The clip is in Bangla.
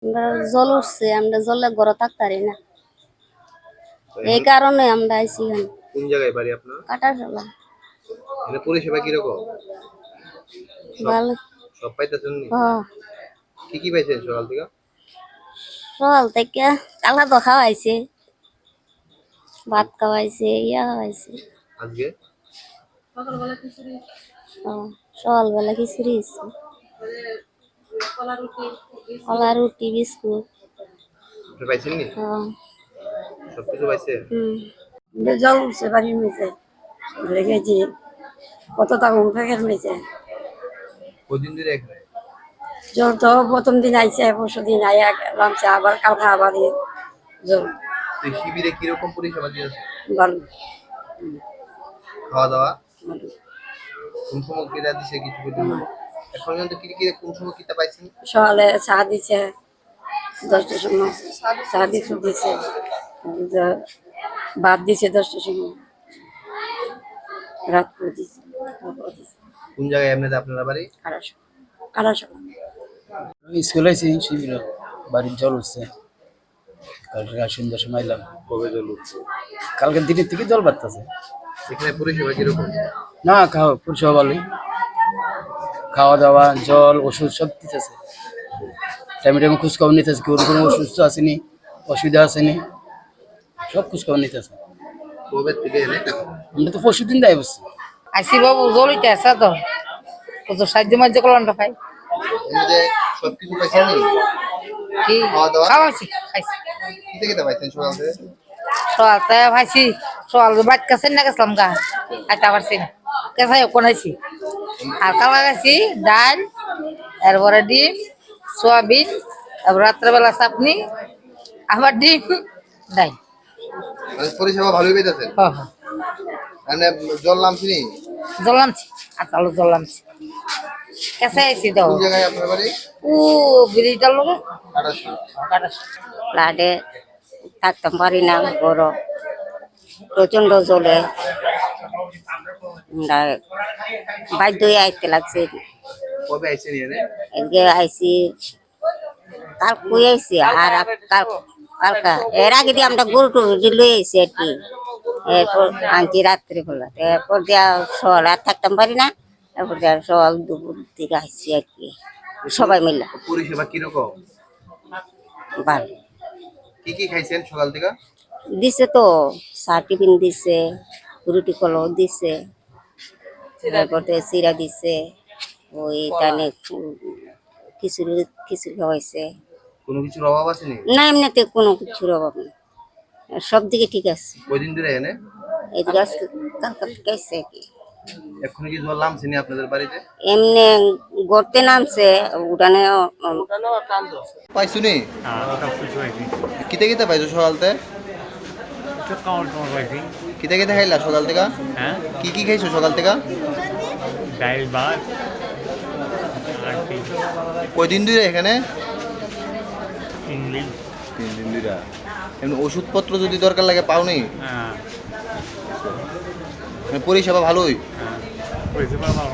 আমরা জল উঠছে, আমরা জলে ঘরে থাকতারি না, তো এই এখন কারণে আমরা আইছি এখানে। কোন জায়গায় বাড়ি আপনার? কাটারশালা। এখানে পরিষেবা কিরকম? সব ভালো। সব পাইতেছেন নি? হ্যাঁ, কি কি পাইছেন সকাল থেকে? সকাল থেকে কালা তো খাওয়াইছে, ভাত খাওয়াইছে, ইয়া খাওয়াইছে। আজকে হ্যাঁ, সকালবেলা খিচুড়ি হয়েছে, কলা রুটি বিস্কুট। আপনি পাইছেন নি? হ্যাঁ। সবকিছু পাইছে? জল উঠছে বাড়ির নিচে লেগেছি, কত টাকা উঠে গেছে। কদিন ধরে এখানে? জল তো প্রথম দিন আইছে, পরশু দিন আইয়া নামছে, আবার কালকে আবার জল তো এই শিবিরে কিরকম পরিষেবা দিয়েছে? ভালো। খাওয়া দাওয়া কোন সময় কিরা দিছে কিছু বলতে পারবেন? এখন পর্যন্ত কি কি কোন সময় কিটা পাইছেন? সকালে চা দিছে, 10টার সময় চা দিছে, ভাত দিছে 10টার সময়, রাত করে দিছে। কোন জায়গায় এমনিতে আপনারা বাড়ি? কারাসা স্কুল আইছি শিবির বাড়ির জল উঠছে, কালকে সন্ধ্যার সময় এলাম। কবে জল উঠছে? কালকে দিনের থেকে জল বাড়তেছে। এখানে পরিষেবা কিরকম? না খাওয়া পরিষেবা ভালোই, খাওয়া দাওয়া জল ওষুধ সব দিতেছে, টাইমে টাইমে খোঁজখবর নিতেছে, কেউ কোনো অসুস্থ আসেনি, অসুবিধা আসেনি, সব খোঁজখবর নিতেছে। কবে থেকে এনে? আমরা তো পরশু দিন দেয় বসছি। আইসি বাবু জলিতে আছে তো কত সাহায্য মার্য করলাম পাই এমনিতে সবকিছু পাইছেন নি? কি খাওয়া দাওয়া খাওয়াইছি খাইছি কি থেকে পাইছেন সকাল থেকে? সকালতে ভাইছি সকাল বাদ কাছে না গেছিলাম গা খাইতে পারছি না কেসাই কোনাইছি আর কালা গেছি ডাল এরপরে ডিম সোয়াবিন তারপর রাত্রেবেলা চাটনি আবার ডিম ডাল মানে পরিষেবা ভালোই পেতেছেন? হ্যাঁ হ্যাঁ মানে জল নামছি নি? জ্বলামছি আর তাহলে জ্বলামছি কেসাই আইছি দাও কোন জায়গায় আপনার বাড়ি? ও ব্রিজটার লোক কাটারশাল। ফ্লাডে থাকতাম পারি না, গরম প্রচন্ড জলে আমরা বাধ্য হয়ে আইতে লাগছে। কবে আইছেন এনে? এদিকে আইসি কাল কই আইসি, আর কালকা এর আগে দিয়ে আমরা গরু টরু লই আইসি আর কি, এরপর আনছি রাত্রে বেলা, এরপর দিয়া সকাল আর থাকতাম পারি না, এরপর দিয়া সকাল দুপুর দিকে আইসি আর কি, সবাই মিলে। পরিষেবা কিরকম? ভালো কি কি খাইছেন সকাল থেকে? দিছে তো, চা টিফিন দিছে, রুটি কলাও দিছে, তারপরে চিরা দিছে, ওই টানে খিচুড়ি খিচুড়ি খাওয়াইছে। কোনো কিছুর অভাব আছে নি? না, এমনিতে কোনো কিছুর অভাব নেই, সব দিকে ঠিক আছে। কয়দিন ধরে এনে? এদিকে আজকে কালকা থেকে আসছে আর কি। এখন কি জল নামছে নি আপনাদের বাড়িতে? এমনি গড়তে নামছে, উঠানে পাইছো নি? কিতে কিতে পাইছো সকালতে? কিতে কিতে খাইলা সকাল থেকে? হ্যাঁ, কি কি খাইছো সকাল থেকে? ডাইল ভাত আর কি কয়দিন ধরে এখানে? ইংলিশ 3 দিন ধরে। এমনি ওষুধপত্র যদি দরকার লাগে পাও নি? হ্যাঁ মানে পরিষেবা ভালোই? হ্যাঁ পরিষেবা ভালো